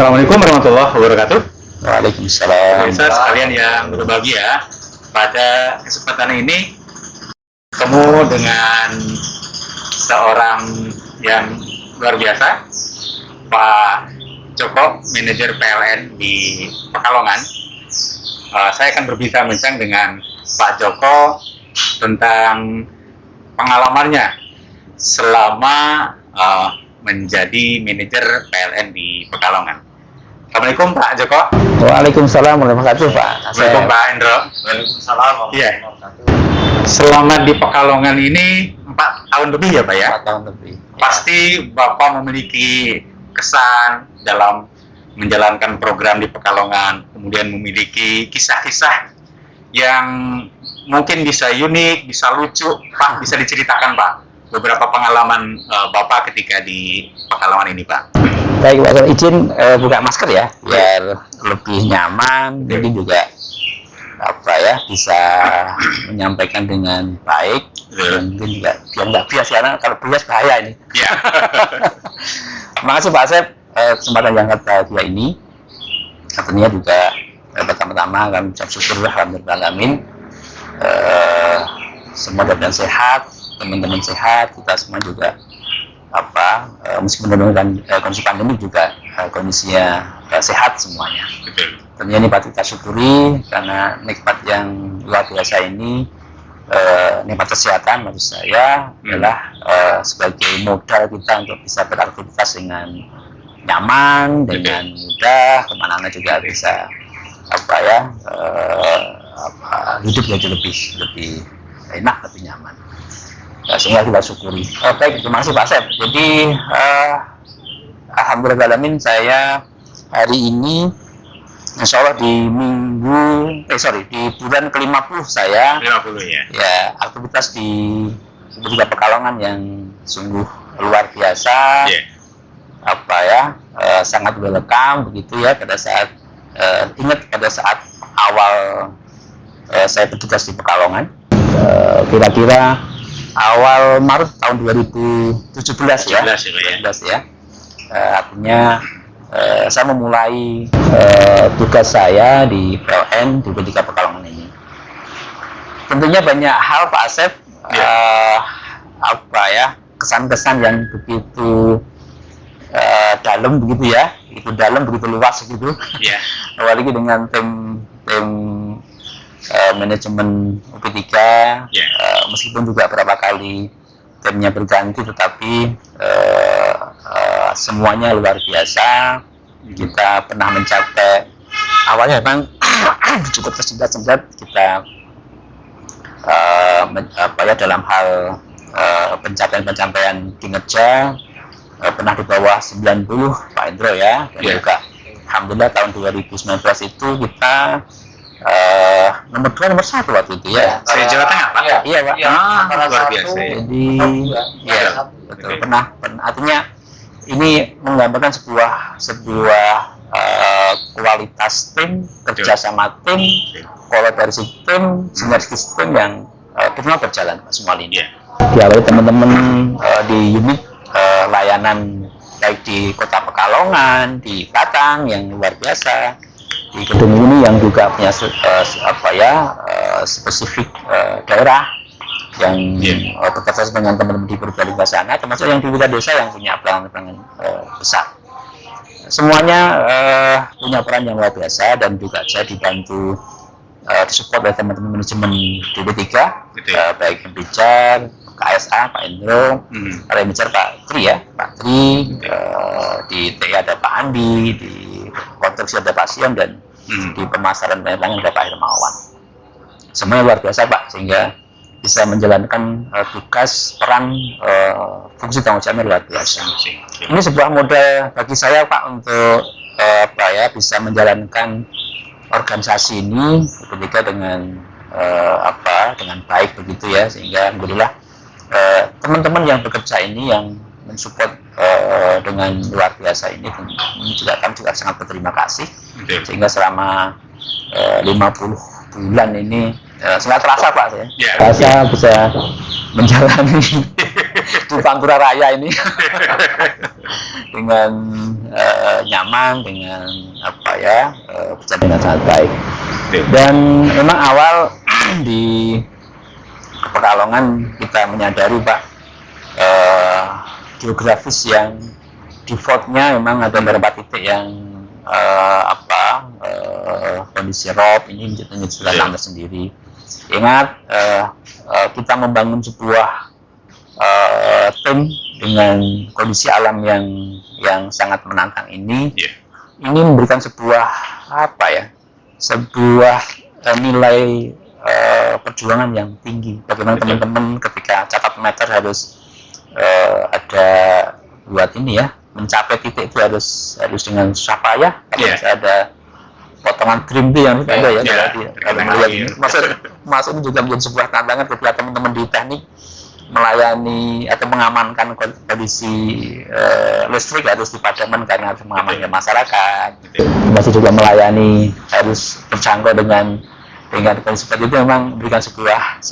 Assalamualaikum warahmatullahi wabarakatuh. Waalaikumsalam. Pemirsa sekalian yang berbahagia, pada kesempatan ini ketemu dengan seorang yang luar biasa, Pak Joko, manajer PLN di Pekalongan. Saya akan berbincang-bincang dengan Pak Joko tentang pengalamannya selama menjadi manajer PLN di Pekalongan. Assalamualaikum Pak Joko. Waalaikumsalam warahmatullahi wabarakatuh, Pak. Assalamualaikum Pak Hendro. Waalaikumsalam. Iya. Selama di Pekalongan ini 4 tahun lebih ya Pak ya? 4 tahun lebih. Pasti Bapak memiliki kesan dalam menjalankan program di Pekalongan, kemudian memiliki kisah-kisah yang mungkin bisa unik, bisa lucu. Pak, bisa diceritakan Pak beberapa pengalaman Bapak ketika di Pekalongan ini Pak? Baik, Pak, izin buka masker ya, biar lebih nyaman. Jadi juga bisa menyampaikan dengan baik. Dan mungkin juga biar nggak bias, karena kalau bias bahaya ini. Iya. Terima kasih Pak Asep, kesempatan yang bahagia ini. Tentunya juga pertama-tama kami ucap syukur alhamdulillahalamin. Semua dalam sehat, teman-teman sehat, kita semua juga meskipun dengan kondisi pandemi juga kondisinya sehat semuanya. Betul. Tentunya ini patut kita syukuri karena nikmat yang luar biasa ini, nikmat kesehatan menurut saya adalah sebagai modal kita untuk bisa beraktivitas dengan nyaman, dengan mudah, kemana-mana juga bisa hidup jadi lebih enak, lebih nyaman. Sehingga kita syukuri. Baik, terima kasih Pak Asep. Jadi alhamdulillahalamin, saya hari ini insya Allah di bulan ke-50 saya 50 ya? Ya, aktivitas di Pekalongan yang sungguh luar biasa. Sangat welcome begitu ya, pada saat ingat pada saat awal saya bertugas di Pekalongan, kira-kira awal Maret tahun 2017 ya. Artinya saya memulai tugas saya di PLN di P3 Pekalongan ini. Tentunya banyak hal Pak Asep, kesan-kesan yang begitu dalam begitu ya, begitu dalam, begitu luas gitu. Apalagi dengan tim manajemen UP3, meskipun juga berapa kali timnya berganti, tetapi semuanya luar biasa. Kita pernah mencapai, awalnya memang cukup tersendat-sendat kita dalam hal pencapaian kinerja, pernah di bawah 90 Pak Hendro ya, dan juga alhamdulillah tahun 2019 itu kita nomor 2, nomor 1 waktu itu ya. Saya Jawa Tengah Pak? Iya Pak. Luar biasa. Jadi betul, pernah. Artinya ini menggambarkan sebuah kualitas tim, kerjasama tim, kolaborasi tim, sinergis tim yang benar berjalan semua lini. Diawali teman-teman di unit layanan baik di Kota Pekalongan, di Batang yang luar biasa, di gedung ini yang juga punya spesifik daerah yang bekerja dengan teman-teman di Purbalingga sana, termasuk yang di wilayah desa yang punya peran besar. Semuanya punya peran yang luar biasa, dan juga saya dibantu disupport oleh teman-teman manajemen di P3, baik Bicar, KSA, Pak Hendro, Bicar Pak Tri ya, Pak Tri, di TI ada Pak Andi, di konstruksi ada Pak Sion, dan di pemasaran dan lain-lain ada Pak Hermawan. Semuanya luar biasa Pak, sehingga bisa menjalankan tugas, peran, fungsi tanggung jawabnya luar biasa. Ini sebuah modal bagi saya Pak untuk bisa menjalankan organisasi ini ketika dengan baik begitu ya, sehingga alhamdulillah teman-teman yang bekerja ini yang mensupport dengan luar biasa ini juga kami juga sangat berterima kasih. Sehingga selama 50 bulan ini sangat terasa Pak saya. Terasa bisa menjalani di Pantura Raya ini dengan nyaman, dengan berjalan dengan sangat baik. Dan memang awal di Pekalongan kita menyadari Pak, geografis yang defaultnya memang ada beberapa titik yang kondisi rob ini menjadi jalan tersendiri. Ingat, kita membangun sebuah tim dengan kondisi alam yang sangat menantang ini memberikan sebuah nilai perjuangan yang tinggi. Bagaimana teman-teman ketika catat meter harus ada buat ini ya, mencapai titik itu harus dengan susah payah. Ada potongan trim yang ada ya, kalau melihat ini masuk ini juga menjadi sebuah tantangan ketika teman-teman di teknik melayani atau mengamankan kondisi listrik harus dipadamkan karena harus mengamankan masyarakat. Masih juga melayani harus terjangkau dengan kondisi seperti itu, memang memberikan sebuah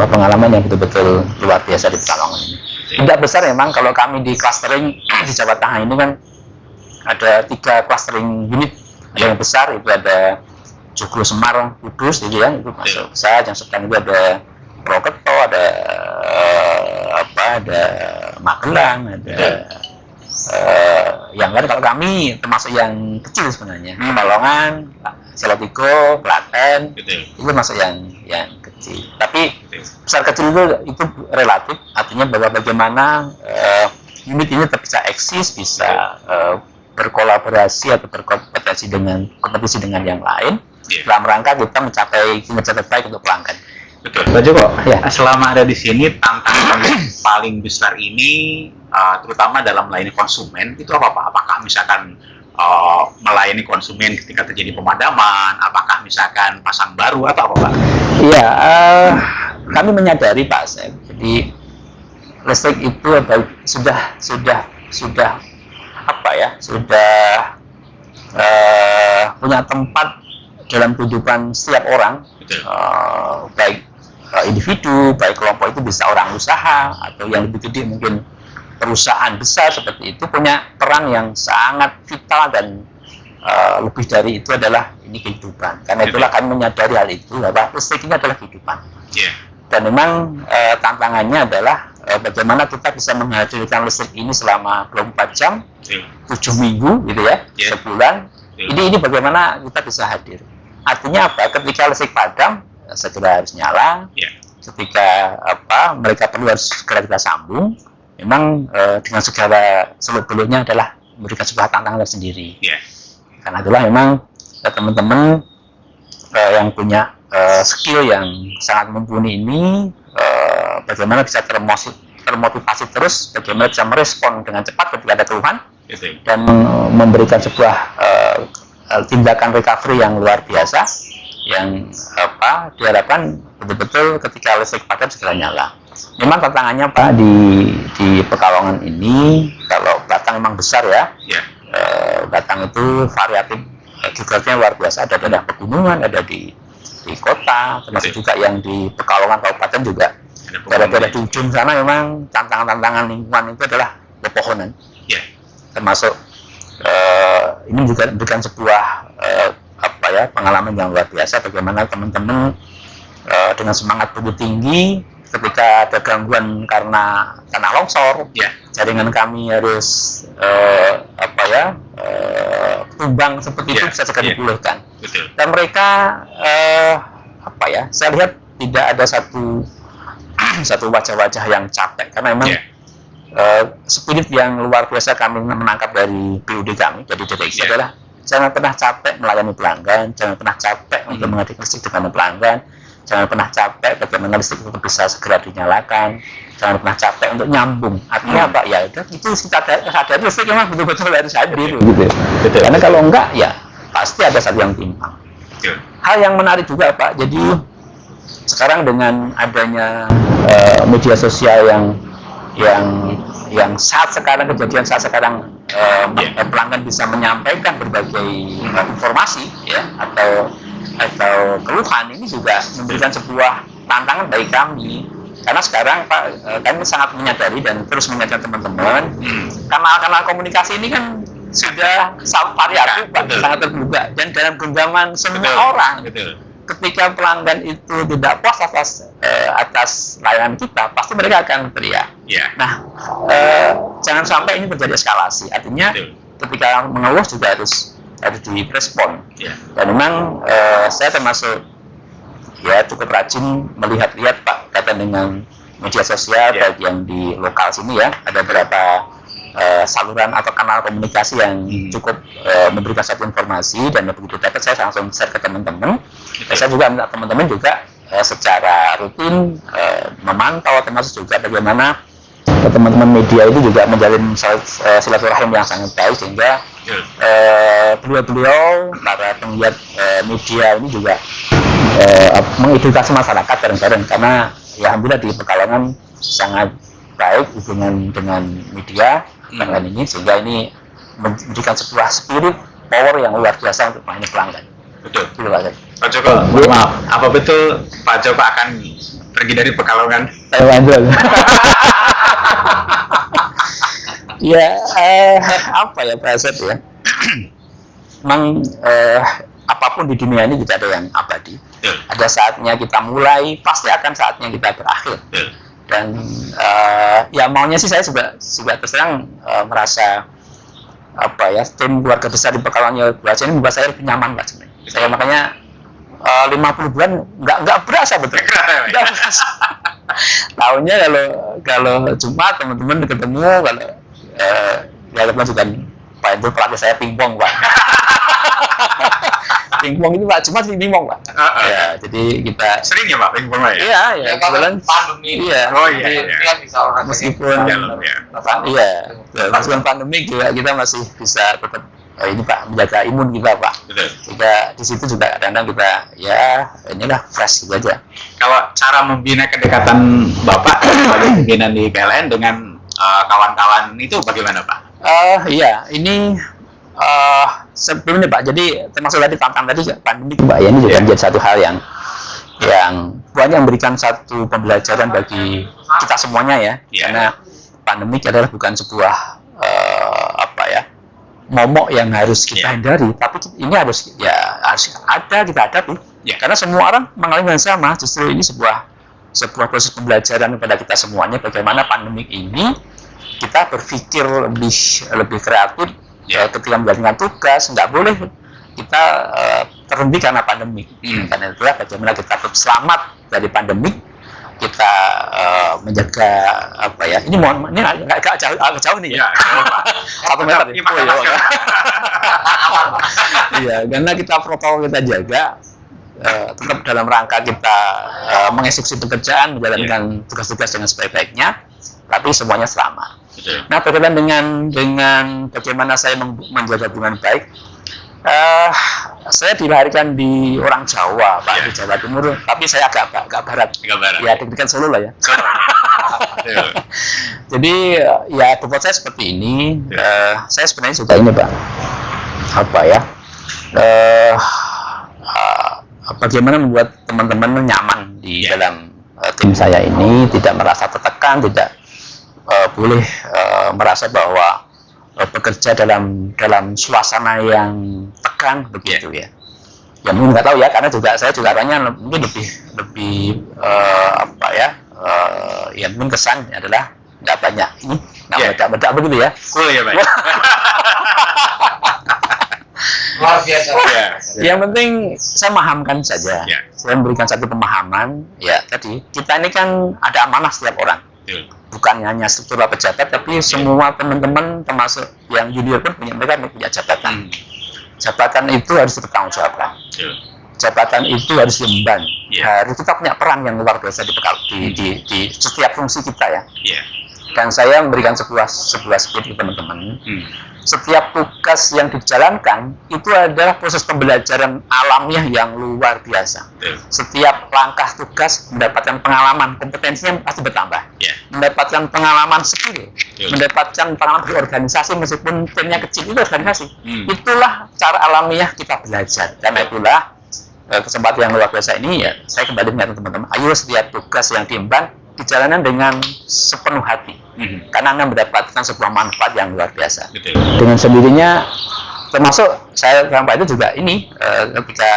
pengalaman yang betul-betul luar biasa di Pekalongan ini. Tidak besar memang kalau kami di clustering di Jawa Tengah ini kan ada 3 clustering unit. Yang besar itu ada Joglo, Semar, Kudus, gitu ya, itu masuk besar. Yang sedang itu ada Purwokerto, ada Magelang, ada yang lain. Kalau kami termasuk yang kecil sebenarnya, Pekalongan, Salatiga, Klaten, itu masuk yang kecil. Tapi besar kecil itu relatif, artinya bahwa bagaimana unit ini tetap bisa eksis, bisa berkolaborasi atau berkompetisi dengan yang lain dalam rangka kita mencapai kinerja terbaik untuk pelanggan. Betul. Pak Joko, selama ada di sini tantangan paling besar ini terutama dalam melayani konsumen itu apa Pak? Apakah misalkan melayani konsumen ketika terjadi pemadaman, apakah misalkan pasang baru atau apa Pak? Iya, kami menyadari Pak Asep, jadi listrik itu sudah punya tempat dalam kehidupan setiap orang, baik individu, baik kelompok, itu bisa orang usaha atau yang lebih gede mungkin perusahaan besar seperti itu, punya peran yang sangat vital dan lebih dari itu adalah ini kehidupan. Karena itulah kami menyadari hal itu bahwa listrik ini adalah kehidupan. Dan memang tantangannya adalah bagaimana kita bisa menghadirkan listrik ini selama 24 jam, 7 minggu gitu ya, sebulan. Ini bagaimana kita bisa hadir. Artinya apa? Ketika listrik padam, segera harus nyala. Ketika mereka perlu harus segera kita sambung. Memang dengan segala seluk-beluknya adalah memberikan sebuah tantangan tersendiri. Karena itulah memang teman-teman yang punya skill yang sangat mumpuni ini bagaimana bisa termotivasi terus, bagaimana bisa merespon dengan cepat ketika ada keluhan dan memberikan sebuah tindakan recovery yang luar biasa yang diharapkan betul-betul ketika listrik padam segera nyala. Memang tantangannya Pak di Pekalongan ini, kalau Batang memang besar ya. Batang itu variatif geografinya luar biasa, ada daerah pegunungan, ada di kota, termasuk juga yang di Pekalongan Kabupaten juga. Daerah-daerah di ujung sana memang tantangan lingkungan itu adalah pepohonan. Termasuk ini juga memberikan sebuah pengalaman yang luar biasa bagaimana teman-teman dengan semangat tumbuh tinggi ketika ada gangguan karena tanah longsor, jaringan kami harus tumbang seperti itu bisa segera dipulihkan. Dan mereka saya lihat tidak ada satu wajah-wajah yang capek karena memang spirit yang luar biasa kami menangkap dari BUD kami, dari DTX adalah jangan pernah capek melayani pelanggan, jangan pernah capek untuk menghadirkan listrik dengan pelanggan, jangan pernah capek bagaimana listrik itu bisa segera dinyalakan, jangan pernah capek untuk nyambung. Artinya apa? Ya itu kita sadari listrik memang betul-betul harus hadir gitu. Karena kalau enggak ya pasti ada satu yang timpang. Hal yang menarik juga Pak, jadi sekarang dengan adanya media sosial yang saat sekarang pelanggan bisa menyampaikan berbagai informasi ya atau keluhan, ini juga memberikan sebuah tantangan bagi kami Karena sekarang Pak, kami sangat menyadari dan terus mengingatkan teman-teman, kanal-kanal komunikasi ini kan sudah variatif, Pak, sangat terbuka, dan dalam genggaman semua orang. Ketika pelanggan itu tidak puas atas layanan kita, pasti mereka akan teriak. Nah, jangan sampai ini terjadi eskalasi. Artinya, ketika mengeluh juga harus direspon. Dan memang saya termasuk ya cukup rajin melihat-lihat Pak, kaitan dengan media sosial baik yang di lokal sini ya, ada beberapa saluran atau kanal komunikasi yang cukup memberikan satu informasi, dan begitu dapat saya langsung share ke teman-teman. Saya juga minta teman-teman juga secara rutin memantau, termasuk juga bagaimana teman-teman media itu juga menjalin silaturahim yang sangat baik, sehingga beliau-beliau para penggiat media ini juga mengedukasi masyarakat bareng-bareng, karena ya alhamdulillah di Pekalongan sangat baik hubungan dengan media ini, sehingga ini memberikan sebuah spirit power yang luar biasa untuk melayani pelanggan. Betul. Pak Joko, maaf, apa betul Pak Joko akan pergi dari Pekalongan? Ya, apa ya Pak Asep ya? Memang apapun di dunia ini tidak ada yang abadi. Ada saatnya kita mulai, pasti akan saatnya kita berakhir. Dan ya maunya sih saya juga terus terang merasa apa ya, tim keluarga besar di Pekalongan ini membuat saya lebih nyaman Pak sebenarnya. Saya makanya 50 bulan nggak berasa betul. Tahunnya kalau Jumat teman-teman ketemu, kalau ya lanjutkan Pak itu pelatih saya pingpong Pak. Pingpong itu Pak, Jumat pingpong Pak. Ya, jadi kita sering ya Pak pingpong ya. Iya, ya kebetulan pandemi. Iya. Oh iya. Bisa orang meskipun meskipun pandemi juga kita masih bisa tetap ini Pak menjaga imun kita Pak. Betul. Kita di situ juga kadang-kadang kita ya inilah fresh gitu aja. Kalau cara membina kedekatan Bapak sebagai pimpinan di PLN dengan kawan-kawan itu bagaimana Pak? Iya, ini sebelumnya Pak, jadi termasuk tadi tantangan tadi pandemi Pak ya, ini juga menjadi satu hal yang banyak memberikan satu pembelajaran bagi kita semuanya ya, karena pandemi adalah bukan sebuah momok yang harus kita hindari, tapi ini harus ada, kita hadapi, karena semua orang mengalami yang sama. Justru ini sebuah proses pembelajaran kepada kita semuanya, bagaimana pandemi ini kita berpikir lebih kreatif ketika menjalankan tugas. Nggak boleh kita terhenti karena pandemi. Karena itulah bagaimana kita tetap selamat dari pandemi, kita menjaga apa ya, ini agak jauh nih ya, 1 meter iya, karena kita protokol kita jaga, tetap dalam rangka kita mengeksekusi pekerjaan, menjalankan tugas-tugas dengan sebaik-baiknya, tapi semuanya selamat. Nah, berkaitan dengan bagaimana saya menjaga hubungan baik, saya dilahirkan di orang Jawa Pak, di Jawa Timur, tapi saya agak barat. Ya, deg-degan Solo lah ya. Jadi ya buat saya seperti ini, saya sebenarnya suka ini Pak, apa ya, bagaimana membuat teman-teman nyaman di dalam tim saya ini, tidak merasa tertekan, tidak boleh merasa bahwa bekerja dalam suasana yang tegang begitu ya. Ya mungkin nggak tahu ya, karena saya juga orangnya mungkin lebih apa ya, ya mungkin kesan adalah nggak banyak ini, nggak meledak begitu ya. Cool ya Pak. Luar biasa. Yang penting saya memahamkan saja. Saya memberikan satu pemahaman. Ya tadi kita ini kan ada amanah setiap orang. Bukan hanya struktural pejabat, tapi semua teman-teman termasuk yang junior pun mereka punya jabatan. Jabatan itu harus dipertanggungjawabkan. Jabatan itu harus diemban. Harus kita punya peran yang luar biasa di setiap fungsi kita ya. Dan saya memberikan sebuah spirit ke teman-teman. Setiap tugas yang dijalankan itu adalah proses pembelajaran alamiah yang luar biasa. Setiap langkah tugas mendapatkan pengalaman, kompetensinya pasti bertambah. Mendapatkan pengalaman skill, mendapatkan pengalaman berorganisasi meskipun timnya kecil, itu organisasi. Itulah cara alamiah kita belajar. Karena itulah kesempatan yang luar biasa ini ya, saya kembali mengingatkan teman-teman, ayo setiap tugas yang diemban dijalankan dengan sepenuh hati, karena Anda mendapatkan sebuah manfaat yang luar biasa. Betul. Dengan sendirinya, termasuk saya dengan Pak itu juga ini ketika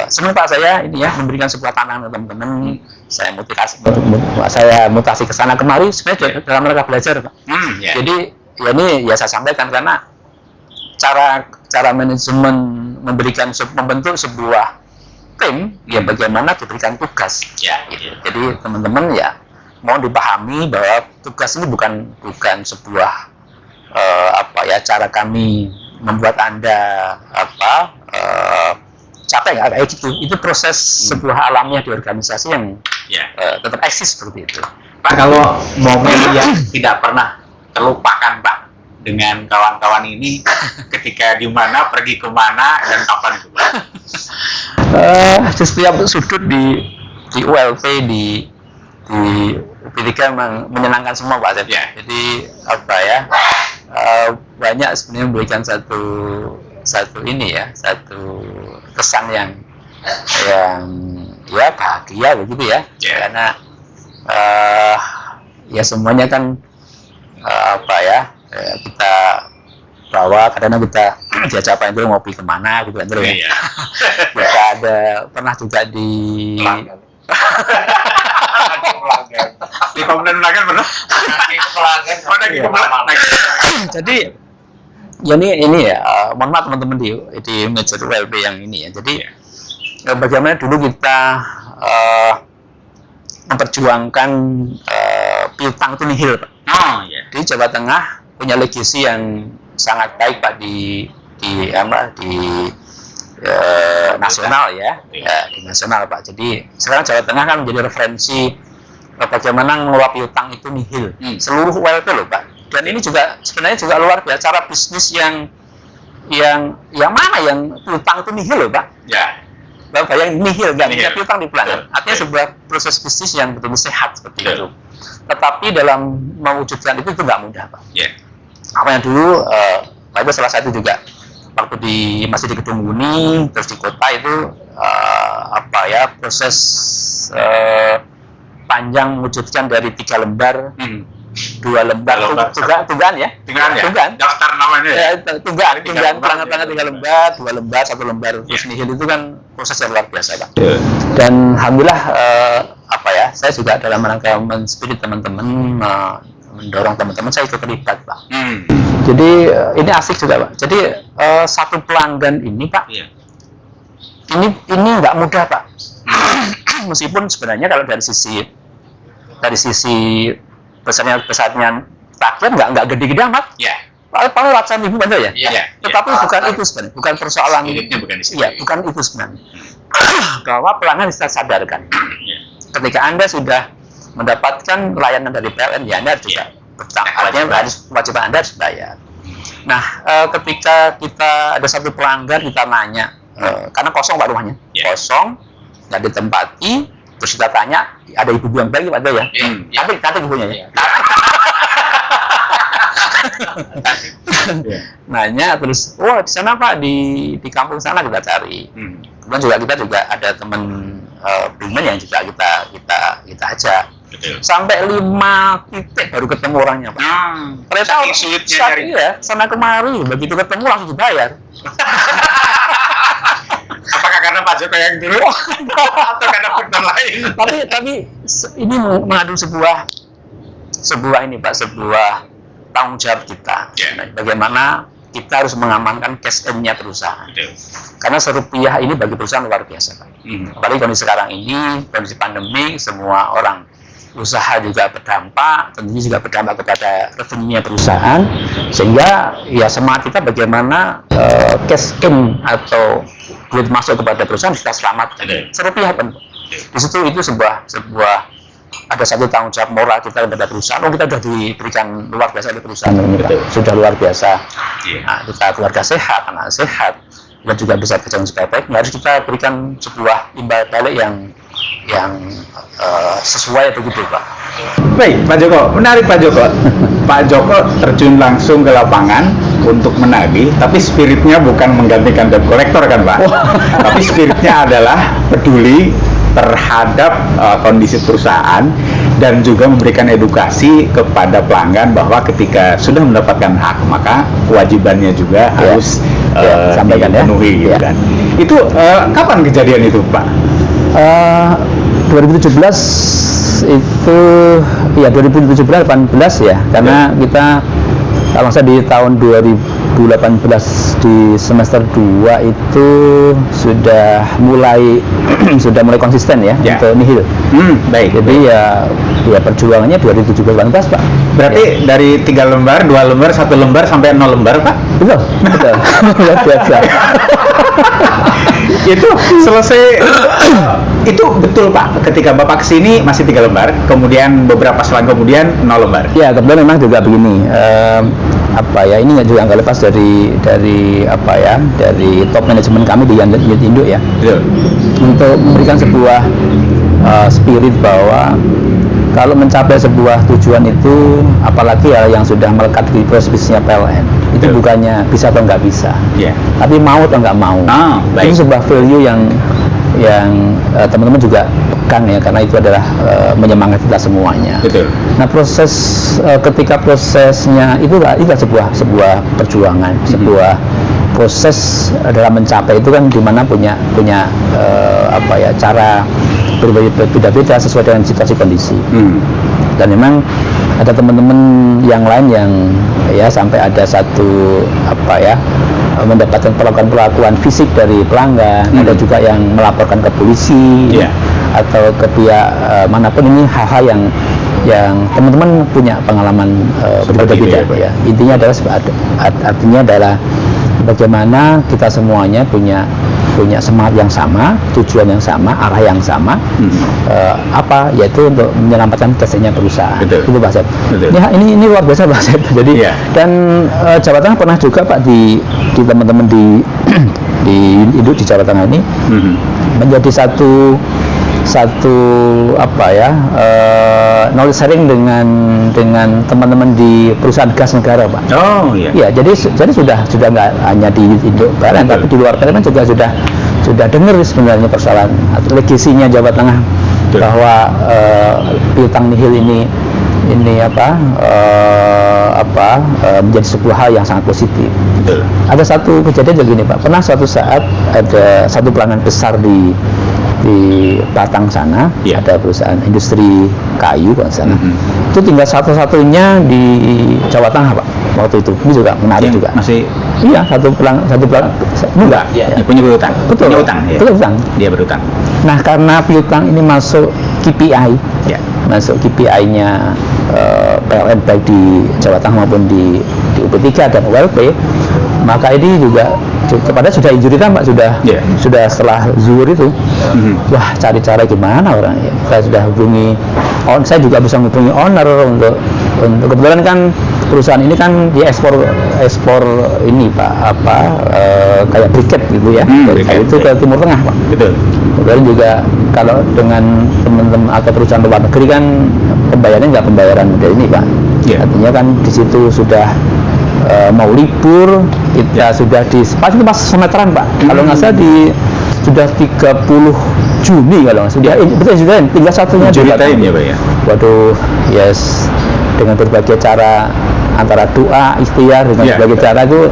senang Pak saya ini ya memberikan sebuah tantangan ke teman-teman, saya mutasi ke sana kemari sebenarnya dalam mereka belajar Pak. Jadi ya ini ya saya sampaikan karena cara manajemen membentuk sebuah tim ya bagaimana diberikan tugas. Jadi teman-teman ya mohon dipahami bahwa tugas ini bukan sebuah cara kami membuat Anda capek nggak kayak gitu. Itu proses sebuah alamiah di organisasi yang tetap eksis seperti itu. Pak, kalau momen yang tidak pernah terlupakan Pak dengan kawan-kawan ini ketika di mana, pergi kemana, dan kapan itu Pak? Di setiap sudut di ULP di UP3 memang menyenangkan semua Pak. Jadi banyak sebenarnya memberikan satu kesan yang ya bahagia begitu ya. Karena ya semuanya kan kita bawa kadang kita diajak Pak Endro ngopi kemana gitu Endro ya. Kita ada pernah juga di di Komunan Melanggan benar? Jadi ya ini ya mohon maaf teman-teman di major ULP yang ini ya. Jadi bagaimana dulu kita memperjuangkan piutang itu nihil Pak. Di Jawa Tengah punya legacy yang sangat baik Pak di nasional ya, di nasional Pak. Jadi sekarang Jawa Tengah kan menjadi referensi bagaimana mengelola piutang itu nihil seluruh ULP loh Pak. Dan ini juga sebenarnya juga luar biasa cara bisnis yang mana yang piutang itu nihil loh Pak. Bapak yang nihil kan, piutang di pelanggan. Artinya sebuah proses bisnis yang betul-betul sehat seperti itu. Tetapi dalam mewujudkan itu nggak mudah Pak. Apa yang dulu Pak itu salah satu juga waktu masih di Gedung Uni terus di kota itu proses panjang mewujudkan dari 3 lembar 2 lembar tunggaan ya daftar namanya ya tunggaan pelanggan 3 lembar 2 lembar 1 lembar terus nihil itu kan proses yang luar biasa Pak. Dan alhamdulillah saya juga dalam rangka men-spirit teman-teman mendorong teman-teman saya ikut terlibat Pak. Jadi ini asik juga Pak. Jadi satu pelanggan ini Pak ini nggak mudah Pak. Meskipun sebenarnya kalau dari sisi besarnya rakyat nggak gede-gede amat. Paling ratusan ribu bener ya. Tetapi bukan itu sebenarnya, bukan persoalan. Bukan itu sebenarnya. Bahwa pelanggan kita sadarkan. Ketika Anda sudah mendapatkan layanan dari PLN, ya Anda juga kewajiban Anda harus bayar. Nah, ketika kita ada satu pelanggan kita nanya, karena kosong Pak rumahnya, kosong, nggak ditempati, terus kita tanya, ada ibu yang baik Pak ya? Nanti ibunya ya. Nanya terus, di sana Pak di kampung sana kita cari. Kemudian kita juga ada teman Bimen yang juga kita ajak. Sampai 5 titik baru ketemu orangnya Pak. Ternyata sulitnya nyari. Sana kemari, begitu ketemu langsung dibayar. Apakah karena Pak Joko yang dulu atau karena faktor lain? Tapi ini mengandung sebuah ini Pak, sebuah tanggung jawab kita. Bagaimana kita harus mengamankan cash in-nya perusahaan. Karena serupiah ini bagi perusahaan luar biasa Pak. Apalagi kondisi sekarang ini, kondisi pandemi, semua orang usaha juga berdampak, tentunya juga berdampak kepada revenue-nya perusahaan, sehingga ya semangat kita bagaimana cash in atau duit masuk kepada perusahaan kita selamatkan. Serupiah kan. Di situ itu sebuah ada satu tanggung jawab moral kita kepada perusahaan. Kita sudah diberikan luar biasa oleh perusahaan ini Pak. Sudah luar biasa. Nah, kita keluarga sehat, anak sehat, kita juga bisa berjalan supaya baik. Harus kita berikan sebuah imbal balik yang sesuai begitu Pak. Baik Pak Joko, menarik Pak Joko. Pak Joko terjun langsung ke lapangan untuk menagih, tapi spiritnya bukan menggantikan debt collector kan Pak? Tapi spiritnya adalah peduli terhadap kondisi perusahaan dan juga memberikan edukasi kepada pelanggan bahwa ketika sudah mendapatkan hak maka kewajibannya juga harus sampaikan dipenuhi gitu kan. Itu kapan kejadian itu, Pak? 2017 itu ya 2017-18 ya, karena kita kalau saya di tahun 2018 di semester 2 itu sudah mulai konsisten ya untuk nihil. Baik. Jadi ya perjuangannya 2017-18 Pak. Berarti dari 3 lembar, 2 lembar, 1 lembar sampai 0 lembar, Pak? Betul. Luar biasa. Itu selesai. Itu betul, Pak. Ketika Bapak kesini masih 3 lembar, kemudian beberapa selang kemudian 0 lembar. Ya, kebetulan memang juga begini. Ini juga nggak lepas dari top manajemen kami di unit induk ya. Betul. Untuk memberikan sebuah spirit bahwa kalau mencapai sebuah tujuan itu, apalagi yang sudah melekat di proses bisnisnya PLN, itu bukannya bisa atau nggak bisa, tapi mau atau nggak mau. Ini sebuah value yang teman-teman juga pegang ya, karena itu adalah menyemangati kita semuanya. Betul. Nah, ketika prosesnya itulah sebuah perjuangan, sebuah proses dalam mencapai itu kan dimana punya cara berbeda-beda sesuai dengan situasi kondisi. Dan memang ada teman-teman yang lain yang sampai ada satu mendapatkan perlakuan fisik dari pelanggan, ada juga yang melaporkan ke polisi atau ke pihak manapun. Ini hal-hal yang teman-teman punya pengalaman berbeda-beda ya. Intinya adalah bagaimana kita semuanya punya semangat yang sama, tujuan yang sama, arah yang sama, yaitu untuk menyelamatkan kesehatannya perusahaan. Itu Pak Sep. Ini luar biasa Pak Sep. Jadi dan Jawa Tengah pernah juga Pak di teman-teman di induk di Jawa Tengah ini menjadi satu knowledge sharing dengan teman-teman di perusahaan gas negara Pak. Iya, jadi sudah nggak hanya di induk PLN, tapi di luar PLN juga sudah dengar sebenarnya persoalan legasinya Jawa Tengah bahwa piutang nihil ini menjadi sebuah hal yang sangat positif. Ada satu kejadian begini Pak, pernah suatu saat ada satu pelanggan besar di Batang sana, ada perusahaan industri kayu Pak sana. Itu tinggal satu-satunya di Jawa Tengah Pak waktu itu. Ini juga menarik juga. Masih satu pelanggan enggak. Punya berutang. Betul. Punya utang. Betul, utang. Dia berutang. Nah, karena piutang ini masuk KPI. Masuk KPI-nya PLN baik di Jawa Tengah maupun di UP3 dan ULP, maka ini juga kepada sudah injurikan Pak, sudah setelah zuhur itu, wah cari cara gimana orang ya. Saya sudah hubungi, saya juga bisa menghubungi owner untuk kebetulan kan perusahaan ini kan diekspor ini Pak, kayak briket gitu ya, itu ke Timur Tengah Pak. Betul. Kemudian juga kalau dengan teman-teman atau perusahaan luar negeri kan pembayarannya nggak pembayaran dari ini Pak. Artinya kan di situ sudah mau libur, kita sudah itu pas semeteran Pak. Kalau nggak salah sudah 30 Juni kalau nggak salah. Betul sudah, tinggal satunya time ya Pak ya. Waduh, dengan berbagai cara antara doa, ikhtiar dengan berbagai cara itu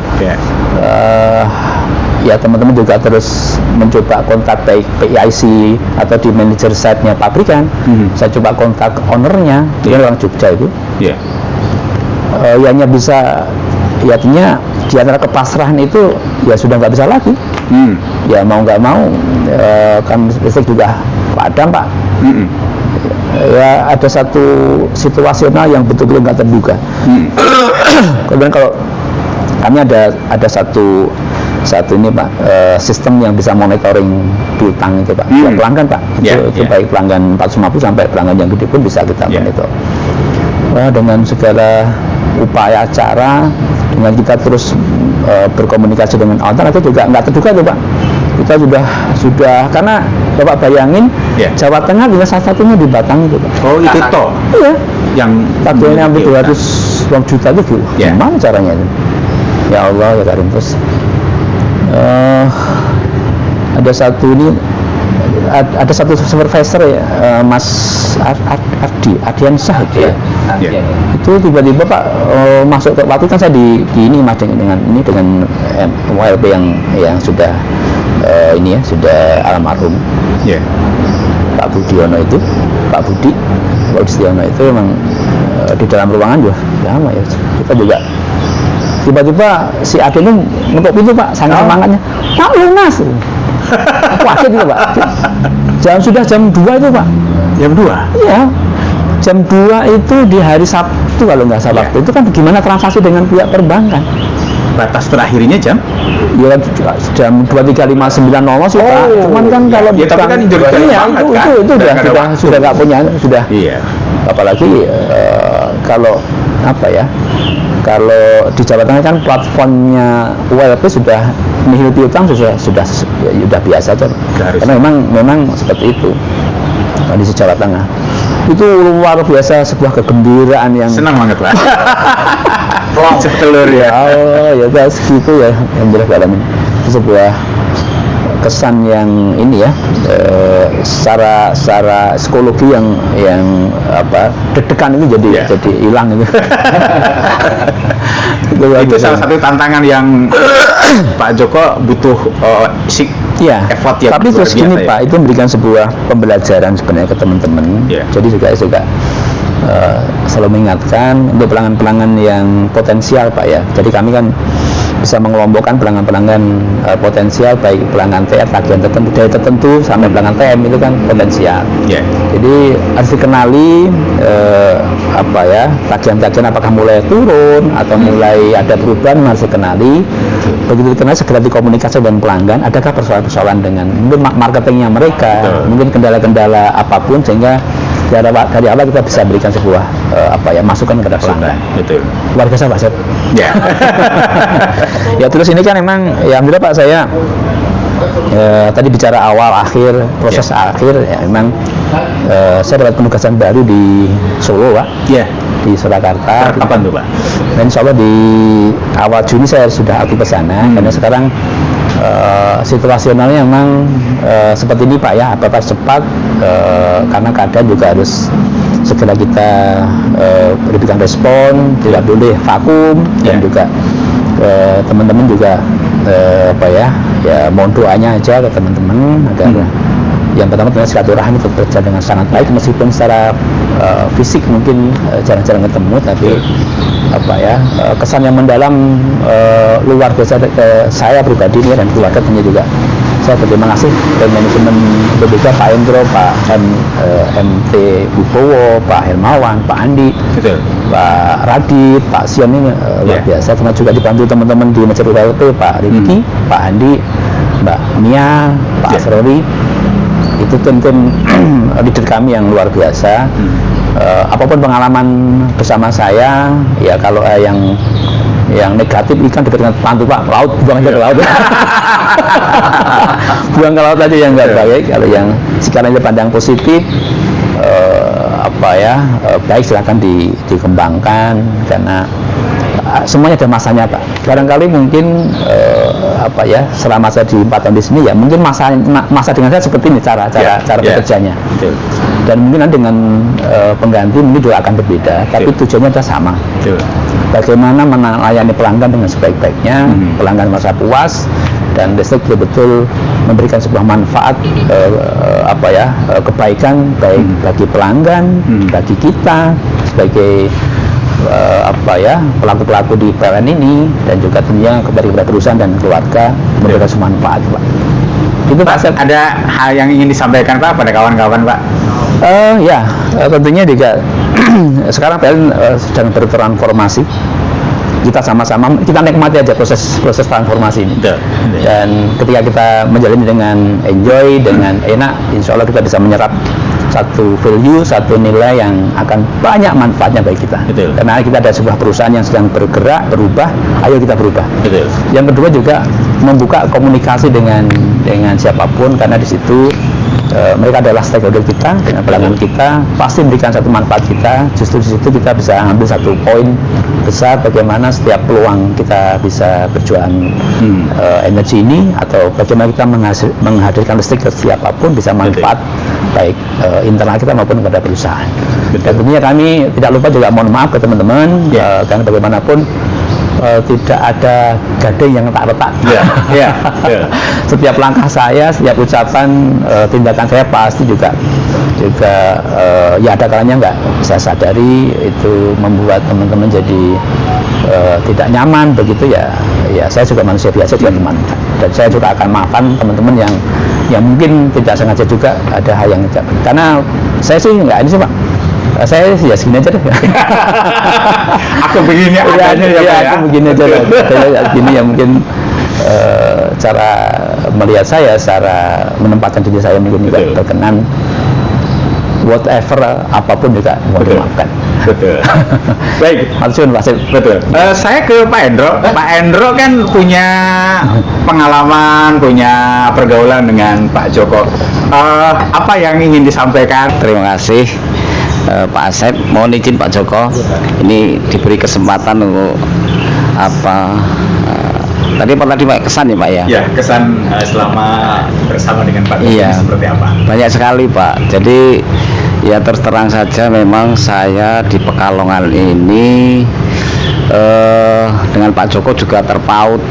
teman-teman juga terus mencoba kontak baik PIC atau di manajer site-nya pabrikan. Saya coba kontak ownernya, dia orang Jogja itu. Hanya bisa, artinya di antara kepasrahan itu sudah nggak bisa lagi. Ya mau nggak mau, kan listrik juga padam Pak. Ada satu situasional yang betul-betul nggak terduga. Kemudian kalau kami ada satu ini Pak, sistem yang bisa monitoring piutang itu Pak, pelanggan Pak, itu baik pelanggan 450 sampai pelanggan yang gede pun bisa kita monitor. Dengan segala upaya acara, dengan kita terus berkomunikasi dengan owner, itu juga nggak terduga tuh Pak. Kita sudah karena Bapak bayangin Jawa Tengah tinggal salah satunya di Batang itu Pak. Oh itu toh? Iya. Yang tagihannya hampir 200 juta itu gimana caranya itu? Ya Allah ya Karim. Terus ada ada satu supervisor ya, Mas Ardiansyah itu ya. Ya. Itu tiba-tiba Pak masuk ke waktu kan saya di ini Mas dengan WLP yang sudah ini ya sudah almarhum. Ya. Pak Budiono itu, Pak Budiono itu memang di dalam ruangan juga sama ya. Kita juga tiba-tiba si Ade ini ngetok pintu Pak, sangat semangatnya. Pak lunas. Aku kaget itu Pak. Sudah jam 2 itu Pak. Jam 2? Iya. Jam 2 itu di hari Sabtu kalau nggak salah. Ya. Itu kan bagaimana transaksi dengan pihak perbankan? Batas terakhirnya jam? Ya jam 23.59.00 sih Pak. Cuman kan kalau ya, tapi kan jauh banget kan? Itu sudah nggak punya sudah. Iya. Apalagi kalau apa ya? Kalau di Jawa Tengah kan platformnya WLP sudah nihil piutang sudah biasa aja. Karena memang seperti itu kondisi Jawa Tengah. Itu luar biasa, sebuah kegembiraan yang senang banget Pak. Setelur ya. Oh ya guys gitu ya. Alhamdulillah alamin. Itu sebuah kesan yang ini ya, secara psikologi yang apa deg-degan itu jadi hilang itu. Itu salah satu tantangan yang Pak Joko butuh effort yang tapi terus gini ya. Pak, itu memberikan sebuah pembelajaran sebenarnya ke teman-teman. Jadi juga selalu mengingatkan untuk pelanggan-pelanggan yang potensial Pak ya. Jadi kami kan bisa mengelompokkan pelanggan-pelanggan potensial, baik pelanggan TR tagihan tertentu dari tertentu sampai pelanggan TM itu kan potensial. Jadi harus dikenali apa ya, tagihan-tagihan apakah mulai turun atau mulai ada perubahan, harus dikenali. Begitu dikenali segera dikomunikasi dengan pelanggan, adakah persoalan-persoalan dengan mungkin marketingnya mereka, mungkin kendala-kendala apapun, sehingga dari awal kita bisa berikan sebuah masukan kepada pelanggan. Betul. Luar biasa Pak Sep. Ya. Ya terus ini kan memang ya alhamdulillah Pak, saya tadi bicara awal akhir proses akhir ya memang saya dapat penugasan baru di Solo Pak. Di Surakarta. Kapan tuh Pak? Dan insya Allah di awal Juni saya sudah aktif ke sana karena sekarang situasionalnya memang seperti ini Pak ya, apa cepat karena keadaan juga harus segera kita berikan respon, tidak boleh vakum dan juga teman-teman juga mohon doanya aja ke teman-teman agar yang pertama tentunya silaturahmi bekerja dengan sangat baik, meskipun secara fisik mungkin jarang-jarang ketemu, tapi kesan yang mendalam luar biasa ke saya pribadi dan keluarga tentunya juga. Saya berterima kasih ke manajemen BBK, Pak Endro, Pak MT Bukowo, Pak Hermawan, Pak Andi, Pak Radit, Pak Sion ini luar biasa. Terima juga dibantu teman-teman di Majelis WLP, Pak Riki, Pak Andi, Mbak Mia, Pak Asrori. Itu tim-tim leader kami yang luar biasa. Apapun pengalaman bersama saya, ya kalau yang negatif ikan dekat dengan pantu Pak, laut buang aja ke laut. Buang ke laut aja yang nggak baik. Kalau yang sekalian pandang positif, baik silakan dikembangkan karena semuanya ada masanya Pak. Barangkali mungkin selama saya di 4 tahun di sini ya mungkin masa dengan saya seperti ini cara bekerjanya. Dan mungkin dengan pengganti mungkin juga akan berbeda, tapi tujuannya adalah sama. Bagaimana melayani pelanggan dengan sebaik-baiknya, pelanggan merasa puas dan listrik betul-betul memberikan sebuah manfaat kebaikan baik bagi pelanggan, bagi kita sebagai pelaku-pelaku di PLN ini, dan juga tentunya kepada perusahaan dan keluarga memberikan semua manfaat Pak. Itu Pak, ada hal yang ingin disampaikan Pak pada kawan-kawan Pak? Tentunya juga sekarang PLN sedang bertransformasi. Kita sama-sama kita nikmati aja proses transformasi ini. Dan ketika kita menjalani dengan enjoy, dengan enak, insya Allah kita bisa menyerap satu value, satu nilai yang akan banyak manfaatnya bagi kita. Karena kita ada sebuah perusahaan yang sedang bergerak, berubah, ayo kita berubah. Yang kedua juga membuka komunikasi dengan siapapun, karena di situ mereka adalah stakeholder kita, dengan pelanggan kita, pasti memberikan satu manfaat kita. Justru di situ kita bisa ambil satu poin besar bagaimana setiap peluang kita bisa berjualan energi ini, atau bagaimana kita menghadirkan listrik ke siapapun bisa manfaat baik internal kita maupun kepada perusahaan. Dan tentunya kami tidak lupa juga mohon maaf ke teman-teman, karena bagaimanapun tidak ada gading yang tak retak. Setiap langkah saya, setiap ucapan, tindakan saya pasti juga ya ada kalanya nggak saya sadari itu membuat teman-teman jadi tidak nyaman begitu ya. Ya saya juga manusia biasa juga teman, dan saya juga akan maafkan teman-teman yang mungkin tidak sengaja juga ada hal yang tidak. Karena saya sih nggak ini sih Pak. Saya ya segini aja deh. Aku begini adanya ya, Pak, aku begini aja deh. Saya gini ya mungkin cara melihat saya, cara menempatkan diri saya mungkin juga berkenan. Whatever apapun juga mau dimaafkan. Betul. Baik. Maksudnya Pak Sip. Betul. Saya ke Pak Endro. Pak Endro kan punya pengalaman, punya pergaulan dengan Pak Joko. Apa yang ingin disampaikan? Terima kasih Pak Asep. Mohon izin Pak Joko, ini diberi kesempatan untuk tadi Pak kesan ya Pak ya? Ya, kesan selama bersama dengan Pak Joko ini seperti apa? Banyak sekali Pak. Jadi ya terus terang saja memang saya di Pekalongan ini dengan Pak Joko juga terpaut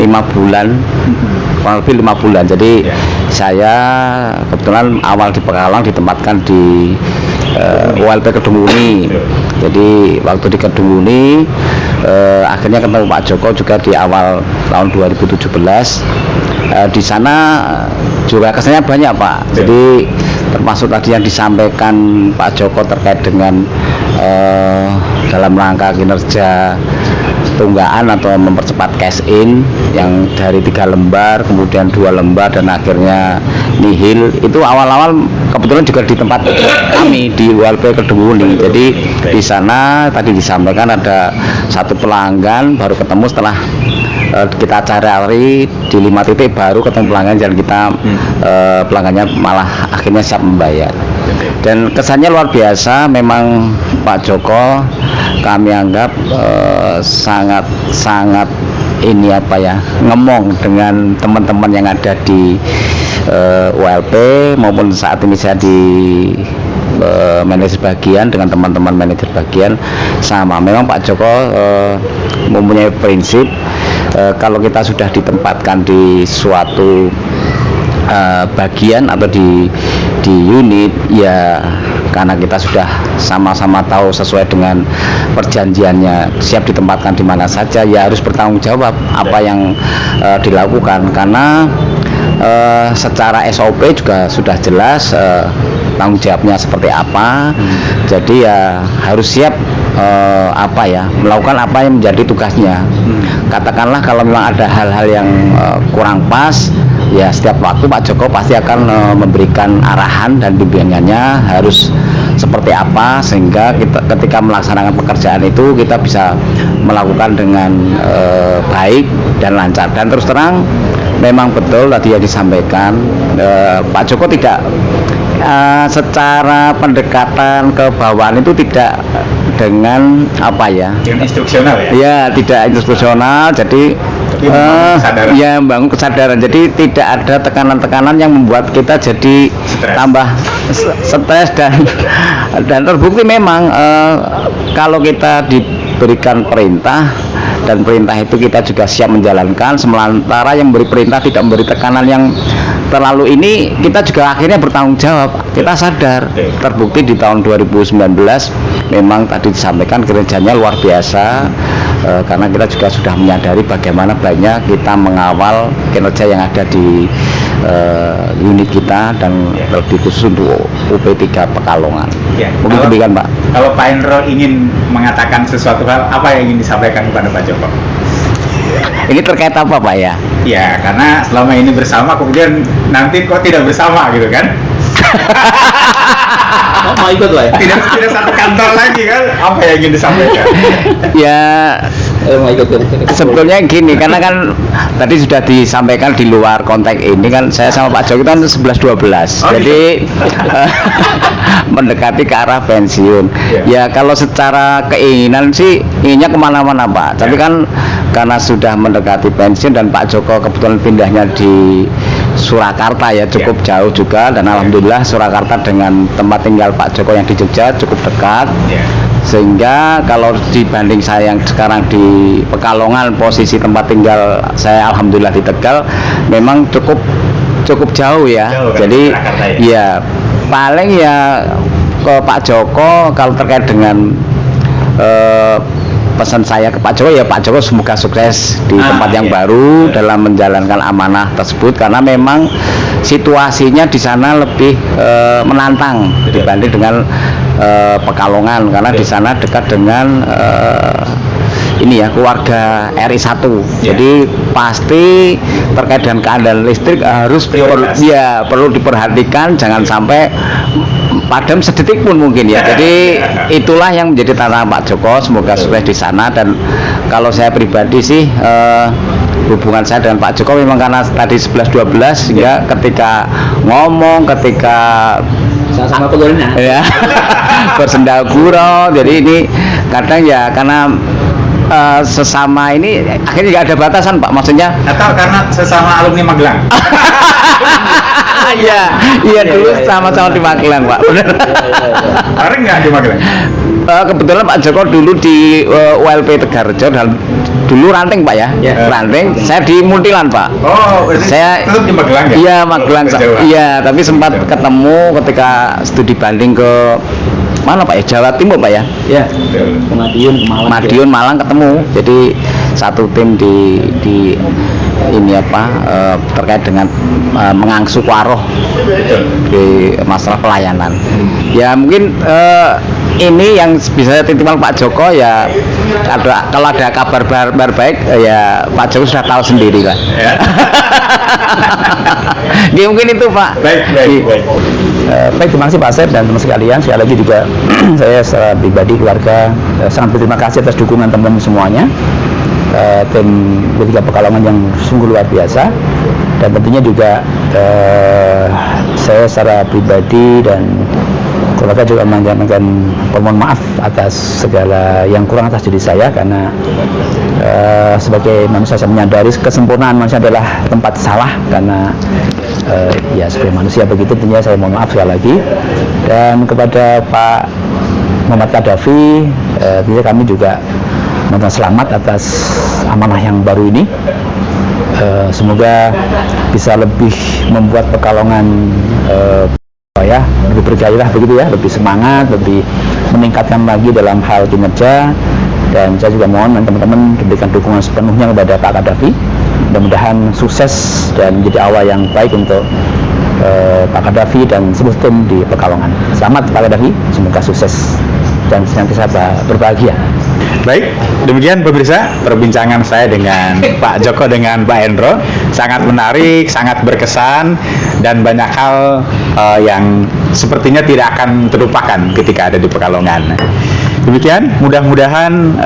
5 bulan, kurang lebih 5 bulan. Jadi saya kebetulan awal di Pekalongan ditempatkan di ULP Kedunguni. Jadi waktu di Kedunguni akhirnya ketemu Pak Joko juga di awal tahun 2017. Di sana juga kesannya banyak Pak. Jadi termasuk tadi yang disampaikan Pak Joko terkait dengan dalam rangka kinerja tunggaan atau mempercepat cash in yang dari 3 lembar kemudian 2 lembar dan akhirnya nihil, itu awal-awal kebetulan juga di tempat kami di ULP Kedunguni. Jadi di sana tadi disampaikan ada satu pelanggan baru ketemu setelah kita cari di 5 titik baru ketemu pelanggan, dan kita pelanggannya malah akhirnya siap membayar. Dan kesannya luar biasa. Memang Pak Joko kami anggap sangat ini ngemong dengan teman-teman yang ada di ULP maupun saat ini saya di manajer bagian dengan teman-teman manajer bagian sama. Memang Pak Joko mempunyai prinsip kalau kita sudah ditempatkan di suatu bagian atau di unit, ya karena kita sudah sama-sama tahu sesuai dengan perjanjiannya siap ditempatkan di mana saja, ya harus bertanggung jawab apa yang dilakukan, karena secara SOP juga sudah jelas tanggung jawabnya seperti apa. Jadi ya harus siap melakukan apa yang menjadi tugasnya. Katakanlah kalau memang ada hal-hal yang kurang pas, ya setiap waktu Pak Joko pasti akan memberikan arahan dan bimbingannya harus seperti apa, sehingga kita ketika melaksanakan pekerjaan itu kita bisa melakukan dengan baik dan lancar. Dan terus terang memang betul tadi yang disampaikan, Pak Joko tidak secara pendekatan ke bawahan itu tidak dengan instruksional ya? Ya, tidak instruksional. Jadi membangun kesadaran. Jadi tidak ada tekanan-tekanan yang membuat kita jadi tambah stres dan terbukti memang kalau kita diberikan perintah dan perintah itu kita juga siap menjalankan, sementara yang memberi perintah tidak memberi tekanan yang terlalu ini, kita juga akhirnya bertanggung jawab. Kita sadar, terbukti di tahun 2019 memang tadi disampaikan kinerjanya luar biasa, karena kita juga sudah menyadari bagaimana baiknya kita mengawal kinerja yang ada di unit kita dan lebih khusus untuk UP3 Pekalongan. Ya, mungkin demikian Pak. Kalau Pak Endro ingin mengatakan sesuatu hal, apa yang ingin disampaikan kepada Pak Joko? Ini terkait apa Pak ya? Ya, karena selama ini bersama, kemudian nanti kok tidak bersama gitu kan? Mau ikut lah ya? Tidak satu kantor lagi kan? Apa yang ingin disampaikan? Ya Sebetulnya gini, karena kan tadi sudah disampaikan di luar konteks ini kan saya sama Pak Joko kan 11-12. Jadi mendekati ke arah pensiun. Ya kalau secara keinginan sih inginnya kemana-mana Pak. Tapi kan karena sudah mendekati pensiun dan Pak Joko kebetulan pindahnya di Surakarta ya cukup jauh juga, dan alhamdulillah Surakarta dengan tempat tinggal Pak Joko yang di Jogja cukup dekat. Sehingga kalau dibanding saya yang sekarang di Pekalongan, posisi tempat tinggal saya alhamdulillah di Tegal memang cukup jauh ya. Jadi ya paling ya ke Pak Joko kalau terkait dengan pesan saya ke Pak Joko ya, Pak Joko semoga sukses di tempat yang baru dalam menjalankan amanah tersebut, karena memang situasinya di sana lebih menantang dibanding dengan Pekalongan, karena di sana dekat dengan ini ya keluarga RI1. Jadi pasti terkait dengan keadaan listrik harus perlu diperhatikan, jangan sampai padam sedetik pun mungkin ya. Jadi itulah yang menjadi tantangan Pak Joko, semoga sukses di sana. Dan kalau saya pribadi sih hubungan saya dengan Pak Joko memang karena tadi 11-12 sehingga ketika ngomong, ketika sama pegawainya ya bersendagurau, jadi ini kadang ya karena sesama ini akhirnya nggak ada batasan Pak, maksudnya Atau karena sesama alumni Magelang? iya dulu sama-sama di Magelang Pak, benar. Bareng nggak di Magelang? Kebetulan Pak Joko dulu di ULP Tegarrejo dan dulu ranting Pak ya, ranting. Saya di Muntilan Pak. Oh, saya tetap di Magelang ya? Iya Magelang. Iya, tapi sempat ketemu ketika studi banding ke mana Pak ya, Jawa Timur Pak ya? ya Madiun Malang ketemu. Jadi satu tim di ini apa terkait dengan mengangsu waroh di masalah pelayanan. Ya mungkin ini yang bisa titipan Pak Joko ya, kalau ada kabar baik ya Pak Joko sudah tahu sendiri lah. Ya. Ya, mungkin itu Pak. Baik. Baik, terima kasih Pak Asep dan teman sekalian. Sekali lagi juga saya secara pribadi, keluarga sangat berterima kasih atas dukungan teman-teman semuanya. Tim P3 Pekalongan yang sungguh luar biasa, dan tentunya juga saya secara pribadi dan keluarga juga menyampaikan permohonan maaf atas segala yang kurang atas diri saya, karena sebagai manusia saya menyadari kesempurnaan manusia adalah tempat salah, karena ya sebagai manusia begitu. Tentunya saya mohon maaf sekali lagi. Dan kepada Pak Muhammad Qaddafi, tentunya kami juga mohon selamat atas amanah yang baru ini. Semoga bisa lebih membuat Pekalongan ya lebih bergairah begitu ya, lebih semangat, lebih meningkatkan lagi dalam hal kinerja. Dan saya juga mohon teman-teman memberikan dukungan sepenuhnya kepada Pak Qaddafi. Mudah-mudahan sukses dan menjadi awal yang baik untuk Pak Qaddafi dan seluruh tim di Pekalongan. Selamat Pak Qaddafi, semoga sukses dan senantiasa berbahagia. Baik, demikian pemirsa perbincangan saya dengan Pak Joko dengan Pak Hendro, sangat menarik, sangat berkesan, dan banyak hal yang sepertinya tidak akan terlupakan ketika ada di Pekalongan. Demikian, mudah-mudahan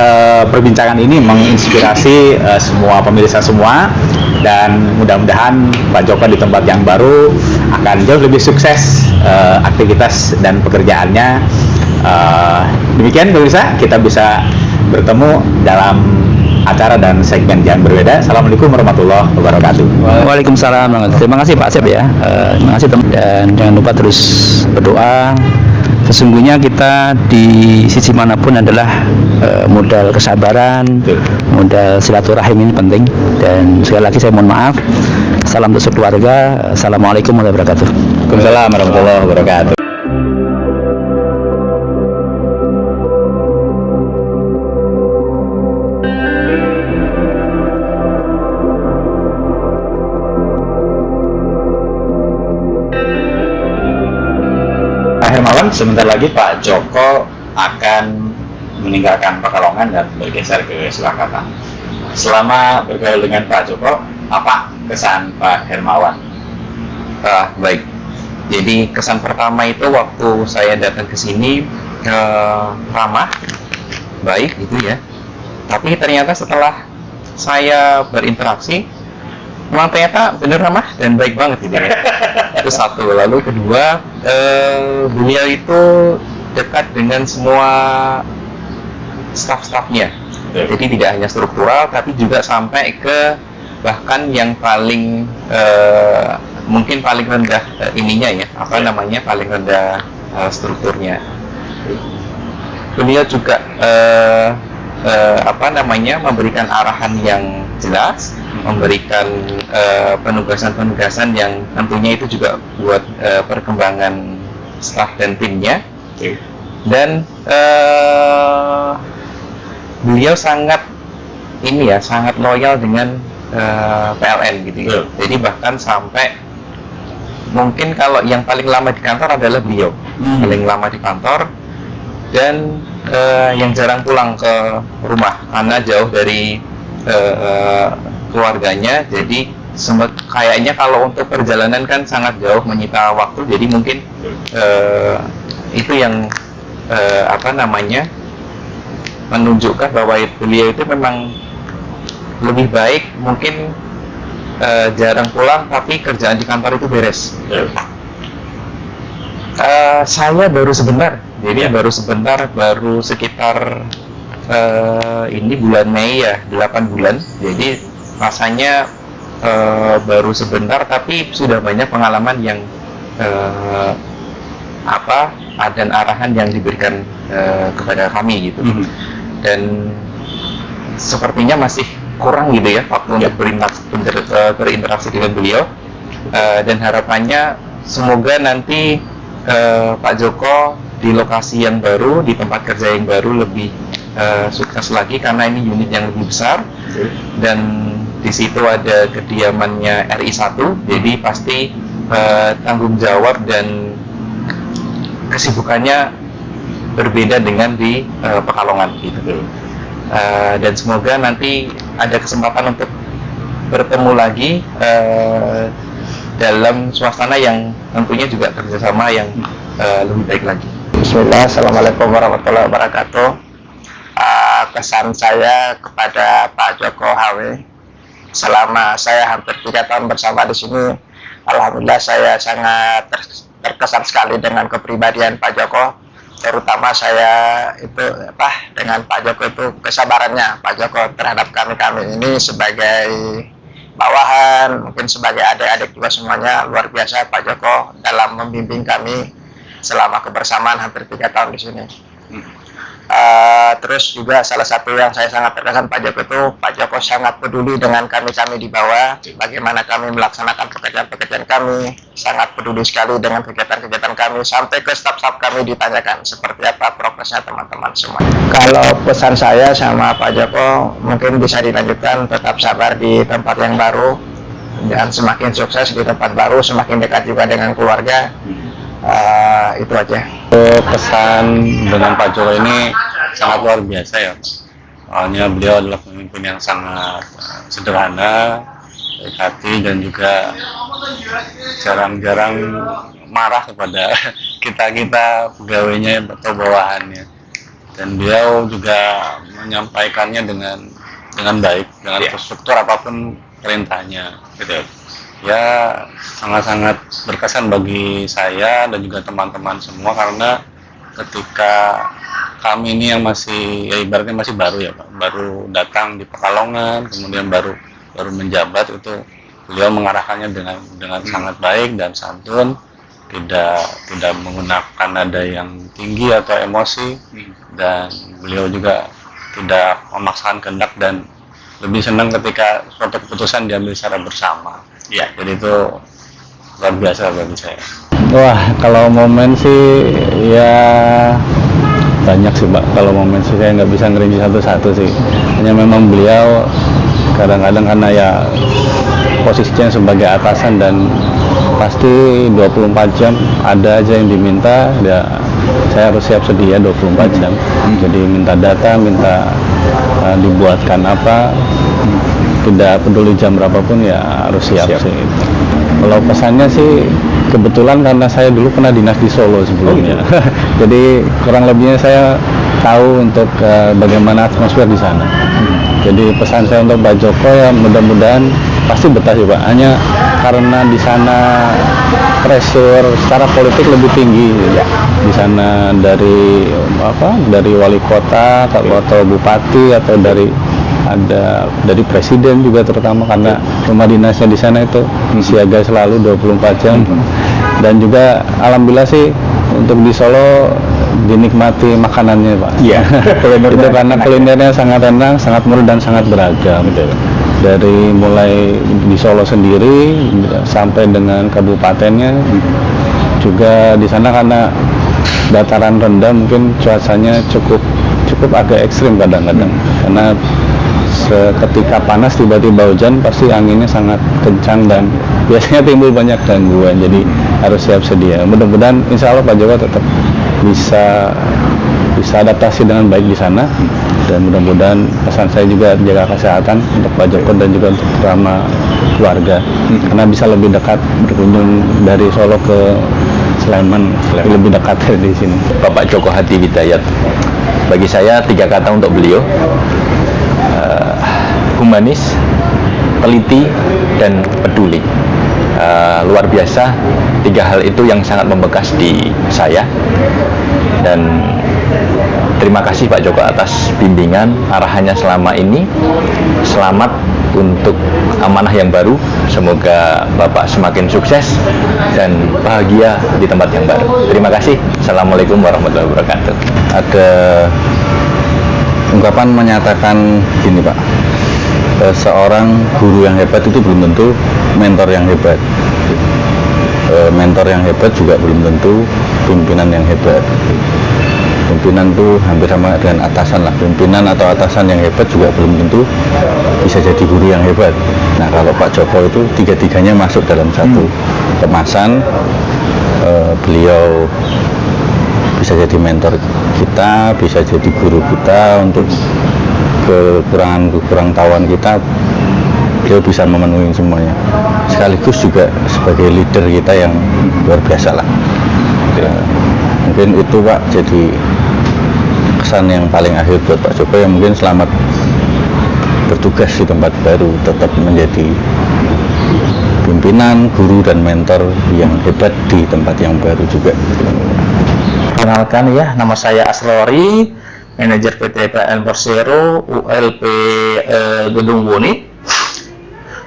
perbincangan ini menginspirasi semua pemirsa semua, dan mudah-mudahan Pak Joko di tempat yang baru akan jauh lebih sukses aktivitas dan pekerjaannya. Demikian pemirsa, kita bisa bertemu dalam acara dan segmen yang berbeda. Assalamualaikum warahmatullahi wabarakatuh. Waalaikumsalam. Terima kasih Pak Asep ya. Terima kasih teman, dan jangan lupa terus berdoa. Sesungguhnya kita di sisi manapun adalah modal kesabaran, modal silaturahim ini penting. Dan sekali lagi saya mohon maaf. Salam untuk keluarga. Assalamualaikum warahmatullahi wabarakatuh. Waalaikumsalam warahmatullahi wabarakatuh. Hermawan, sebentar lagi Pak Joko akan meninggalkan Pekalongan dan bergeser ke Surakarta. Selama bergaul dengan Pak Joko, apa kesan Pak Hermawan? Baik. Jadi kesan pertama itu waktu saya datang ke sini ramah, baik gitu ya. Tapi ternyata setelah saya berinteraksi, memang ternyata bener ramah dan baik banget gitu ya. Itu satu. Lalu kedua, beliau itu dekat dengan semua staf-stafnya. Jadi tidak hanya struktural, tapi juga sampai ke bahkan yang paling mungkin paling rendah ininya ya, paling rendah strukturnya. Beliau juga memberikan arahan yang jelas, memberikan penugasan-penugasan yang tentunya itu juga buat perkembangan staf dan timnya. Dan beliau sangat loyal dengan PLN gitu ya. Jadi bahkan sampai mungkin kalau yang paling lama di kantor adalah beliau, paling lama di kantor, dan yang jarang pulang ke rumah karena jauh dari keluarganya. Jadi kayaknya kalau untuk perjalanan kan sangat jauh, menyita waktu. Jadi mungkin itu yang menunjukkan bahwa beliau itu memang lebih baik, mungkin jarang pulang tapi kerjaan di kantor itu beres. Saya baru sebentar, baru sekitar ini bulan Mei ya, 8 bulan. Jadi rasanya baru sebentar, tapi sudah banyak pengalaman yang dan arahan yang diberikan kepada kami gitu. Dan sepertinya masih kurang gitu ya waktu untuk berinteraksi dengan beliau. Dan harapannya semoga nanti Pak Joko di lokasi yang baru, di tempat kerja yang baru lebih sukses lagi, karena ini unit yang lebih besar dan di situ ada kediamannya RI1, jadi pasti tanggung jawab dan kesibukannya berbeda dengan di Pekalongan gitu. Dan semoga nanti ada kesempatan untuk bertemu lagi dalam suasana yang tentunya juga kerjasama yang lebih baik lagi. Bismillah, Assalamualaikum warahmatullahi wabarakatuh. Kesan saya kepada Pak Joko HW selama saya hampir 3 tahun bersama di sini, alhamdulillah saya sangat terkesan sekali dengan kepribadian Pak Joko. Terutama saya itu dengan Pak Joko itu kesabarannya Pak Joko terhadap kami ini sebagai bawahan, mungkin sebagai adik-adik juga, semuanya luar biasa Pak Joko dalam membimbing kami selama kebersamaan hampir 3 tahun di sini. Terus juga salah satu yang saya sangat terkesan Pak Joko itu, Pak Joko sangat peduli dengan kami di bawah, bagaimana kami melaksanakan pekerjaan-pekerjaan kami, sangat peduli sekali dengan kegiatan-kegiatan kami, sampai ke staf-staf kami ditanyakan seperti apa progresnya teman-teman semua. Kalau pesan saya sama Pak Joko mungkin bisa dilanjutkan, tetap sabar di tempat yang baru dan semakin sukses di tempat baru, semakin dekat juga dengan keluarga. Itu aja. Pesan dengan Pak Joko ini sangat luar biasa ya. Soalnya beliau adalah pemimpin yang sangat sederhana, baik hati, dan juga jarang-jarang marah kepada kita pegawainya atau bawahannya. Dan beliau juga menyampaikannya dengan baik, dengan terstruktur apapun perintahnya gitu. Ya sangat-sangat berkesan bagi saya dan juga teman-teman semua, karena ketika kami ini yang masih ibaratnya masih baru ya Pak, baru datang di Pekalongan, kemudian baru menjabat, itu beliau mengarahkannya dengan sangat baik dan santun, tidak menggunakan nada yang tinggi atau emosi, dan beliau juga tidak memaksakan kehendak dan lebih senang ketika suatu keputusan diambil secara bersama. Ya, jadi itu luar biasa bagi saya. Wah, kalau momen sih ya banyak sih Pak. Kalau momen sih saya nggak bisa ngerinci satu-satu sih. Hanya memang beliau kadang-kadang karena ya posisinya sebagai atasan dan pasti 24 jam ada aja yang diminta, ya saya harus siap sedia 24 jam. Jadi minta data, minta dibuatkan apa, tidak peduli jam berapapun ya harus siap. Sih. Kalau pesannya sih kebetulan karena saya dulu pernah dinas di Solo sebelumnya. Jadi kurang lebihnya saya tahu untuk bagaimana atmosfer di sana. Jadi pesan saya untuk Pak Joko ya mudah-mudahan pasti betah sih Pak. Hanya karena di sana pressure secara politik lebih tinggi ya. Di sana dari wali kota atau bupati atau dari presiden juga, terutama karena rumah dinasnya di sana itu siaga selalu 24 jam. Dan juga alhamdulillah sih untuk di Solo dinikmati makanannya Pak. Iya. Itu karena kulinernya sangat enak, sangat murah dan sangat beragam. Dari mulai di Solo sendiri sampai dengan kabupatennya juga di sana karena dataran rendah mungkin cuacanya cukup agak ekstrim kadang-kadang. Karena ketika panas tiba-tiba hujan pasti anginnya sangat kencang dan biasanya timbul banyak gangguan, jadi harus siap sedia. Mudah-mudahan insya Allah Pak Joko tetap bisa adaptasi dengan baik di sana, dan mudah-mudahan pesan saya juga jaga kesehatan untuk Pak Joko dan juga untuk bersama keluarga, karena bisa lebih dekat berkunjung dari Solo ke Sleman. Lebih dekat dari sini. Bapak Joko Hadi Hidayat, bagi saya 3 kata untuk beliau: humanis, teliti, dan peduli. Luar biasa, 3 hal itu yang sangat membekas di saya. Dan terima kasih Pak Joko atas bimbingan, arahannya selama ini. Selamat untuk amanah yang baru. Semoga Bapak semakin sukses dan bahagia di tempat yang baru. Terima kasih. Assalamualaikum warahmatullahi wabarakatuh. Ada ungkapan menyatakan gini Pak, seorang guru yang hebat itu belum tentu mentor yang hebat. Mentor yang hebat juga belum tentu pimpinan yang hebat. Pimpinan itu hampir sama dengan atasan lah. Pimpinan atau atasan yang hebat juga belum tentu bisa jadi guru yang hebat. Nah, kalau Pak Joko itu 3-tiganya masuk dalam satu kemasan. Beliau bisa jadi mentor kita, bisa jadi guru kita untuk kekurangan tahuan kita. Beliau bisa memenuhi semuanya. Sekaligus juga sebagai leader kita yang luar biasa lah. Ya, mungkin itu Pak jadi kesan yang paling akhir buat Pak Joko, yang mungkin selamat bertugas di tempat baru, tetap menjadi pimpinan, guru, dan mentor yang hebat di tempat yang baru juga. Perkenalkan ya, nama saya Aslori, manajer PT PLN Persero, ULP Gedung Wuni.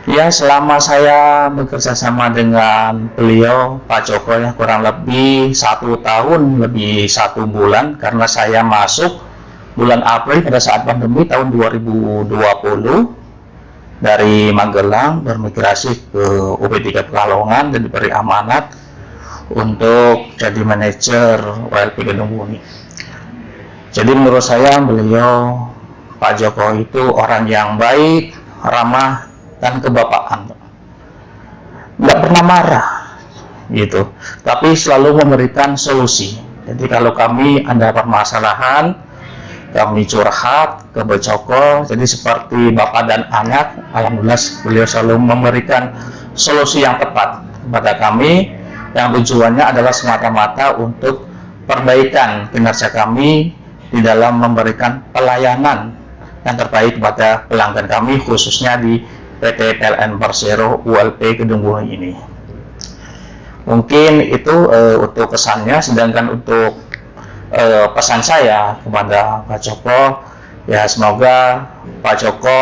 Ya, selama saya bekerja sama dengan beliau Pak Joko ya kurang lebih 1 tahun lebih 1 bulan, karena saya masuk bulan April pada saat pandemi tahun 2020 dari Magelang, bermigrasi ke UP3 Pekalongan dan diberi amanat untuk jadi manajer ULP Gedung Wuni. Jadi menurut saya beliau Pak Joko itu orang yang baik, ramah, dan kebapaan, nggak pernah marah gitu, tapi selalu memberikan solusi. Jadi kalau kami ada permasalahan, kami curhat ke Pak Joko, jadi seperti bapak dan anak, alhamdulillah beliau selalu memberikan solusi yang tepat kepada kami, yang tujuannya adalah semata-mata untuk perbaikan kinerja kami di dalam memberikan pelayanan yang terbaik kepada pelanggan kami, khususnya di PT PLN Persero ULP Gedung Wuni ini. Mungkin itu untuk kesannya. Sedangkan untuk pesan saya kepada Pak Joko, ya semoga Pak Joko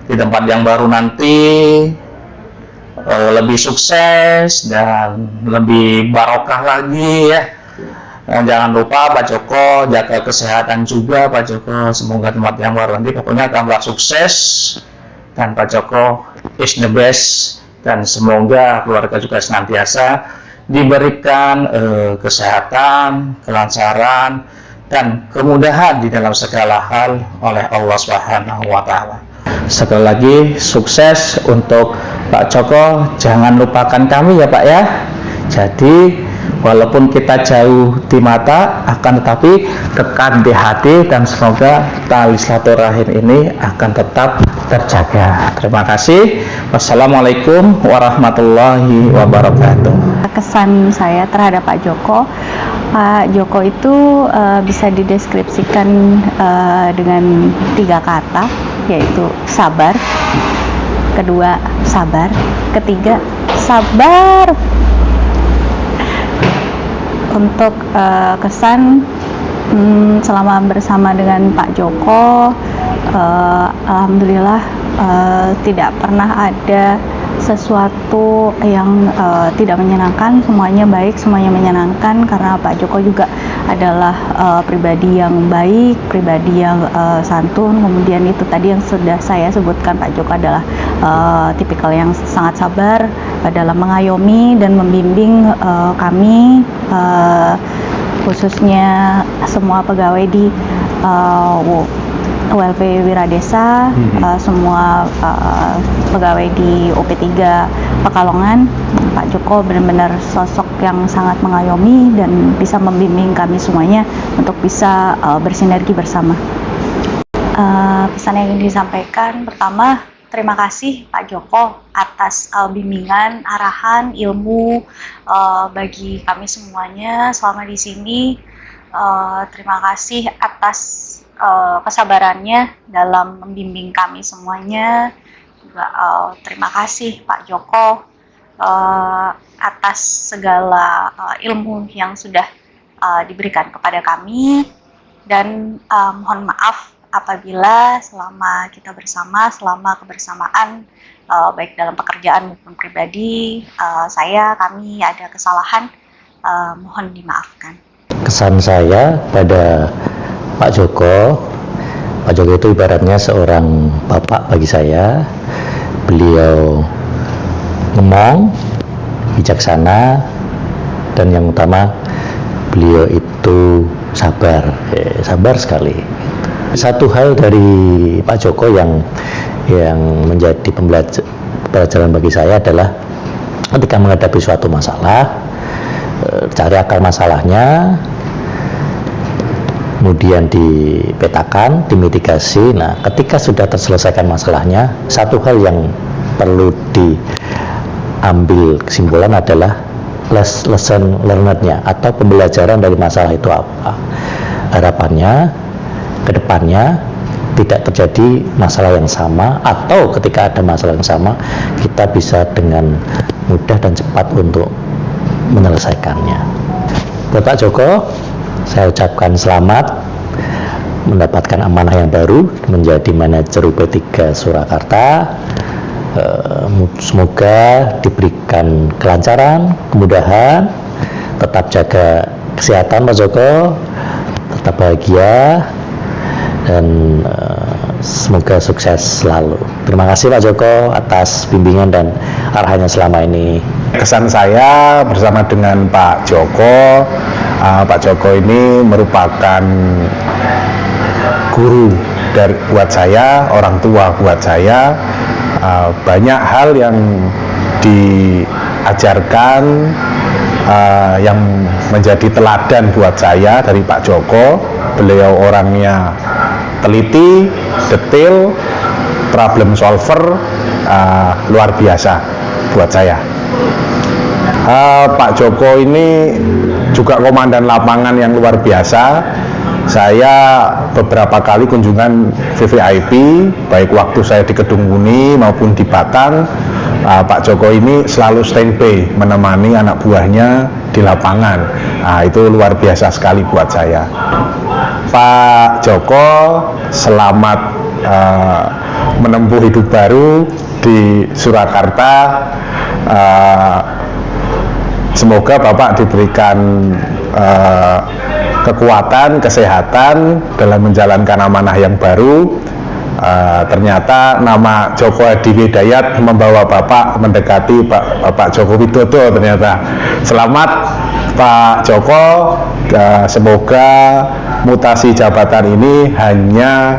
di tempat yang baru nanti lebih sukses dan lebih barokah lagi ya. Dan jangan lupa Pak Joko jaga kesehatan juga Pak Joko. Semoga tempat yang baru nanti pokoknya tambah sukses. Dan Pak Joko is the best, dan semoga keluarga juga senantiasa diberikan kesehatan, kelancaran, dan kemudahan di dalam segala hal oleh Allah Subhanahu wa Ta'ala. Sekali lagi sukses untuk Pak Joko, jangan lupakan kami ya Pak ya. Jadi walaupun kita jauh di mata, akan tetapi dekat di hati, dan semoga tali silaturahim ini akan tetap terjaga. Terima kasih. Wassalamualaikum warahmatullahi wabarakatuh. Kesan saya terhadap Pak Joko, Pak Joko itu bisa dideskripsikan dengan 3 kata, yaitu sabar, kedua sabar, ketiga sabar. Untuk kesan selama bersama dengan Pak Joko, alhamdulillah tidak pernah ada sesuatu yang tidak menyenangkan. Semuanya baik, semuanya menyenangkan, karena Pak Joko juga adalah pribadi yang baik, pribadi yang santun. Kemudian itu tadi yang sudah saya sebutkan, Pak Joko adalah tipikal yang sangat sabar dalam mengayomi dan membimbing kami, khususnya semua pegawai di ULP Wiradesa, semua pegawai di UP3 Pekalongan. Pak Joko benar-benar sosok yang sangat mengayomi dan bisa membimbing kami semuanya untuk bisa bersinergi bersama. Pesan yang ingin disampaikan, pertama, terima kasih Pak Joko atas bimbingan, arahan, ilmu bagi kami semuanya selama di sini. Terima kasih atas kesabarannya dalam membimbing kami semuanya. Juga terima kasih Pak Joko atas segala ilmu yang sudah diberikan kepada kami, dan mohon maaf apabila selama kita bersama, selama kebersamaan baik dalam pekerjaan maupun pribadi, kami ada kesalahan, mohon dimaafkan. Kesan saya pada Pak Joko itu ibaratnya seorang bapak bagi saya. Beliau ngomong, bijaksana, dan yang utama beliau itu sabar, sabar sekali. Satu hal dari Pak Joko yang menjadi pembelajaran bagi saya adalah ketika menghadapi suatu masalah, cari akar masalahnya, kemudian dipetakan, dimitigasi. Nah, ketika sudah terselesaikan masalahnya, satu hal yang perlu diambil kesimpulan adalah lesson learned-nya atau pembelajaran dari masalah itu apa. Harapannya ke depannya tidak terjadi masalah yang sama, atau ketika ada masalah yang sama kita bisa dengan mudah dan cepat untuk menyelesaikannya. Buat Pak Joko, saya ucapkan selamat mendapatkan amanah yang baru menjadi manajer UP3 Surakarta. Semoga diberikan kelancaran, kemudahan, tetap jaga kesehatan Pak Joko, tetap bahagia, dan semoga sukses selalu. Terima kasih Pak Joko atas bimbingan dan arahannya selama ini. Kesan saya bersama dengan Pak Joko, Pak Joko ini merupakan guru buat saya, orang tua buat saya. Banyak hal yang diajarkan yang menjadi teladan buat saya dari Pak Joko. Beliau orangnya teliti, detail, problem solver, luar biasa buat saya. Pak Joko ini juga komandan lapangan yang luar biasa. Saya beberapa kali kunjungan VVIP, baik waktu saya di Kedung Muni maupun di Batang. Pak Joko ini selalu standby menemani anak buahnya di lapangan. Itu luar biasa sekali buat saya. Pak Joko, selamat menempuh hidup baru di Surakarta. Semoga Bapak diberikan kekuatan, kesehatan dalam menjalankan amanah yang baru. Ternyata nama Joko Hadi Hidayat membawa Bapak mendekati Bapak Joko Widodo ternyata. Selamat Pak Joko, semoga mutasi jabatan ini hanya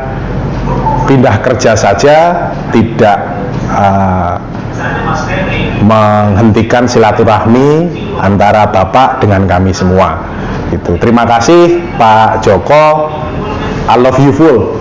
pindah kerja saja, tidak menghentikan silaturahmi antara Bapak dengan kami semua. Terima kasih Pak Joko, I love you full.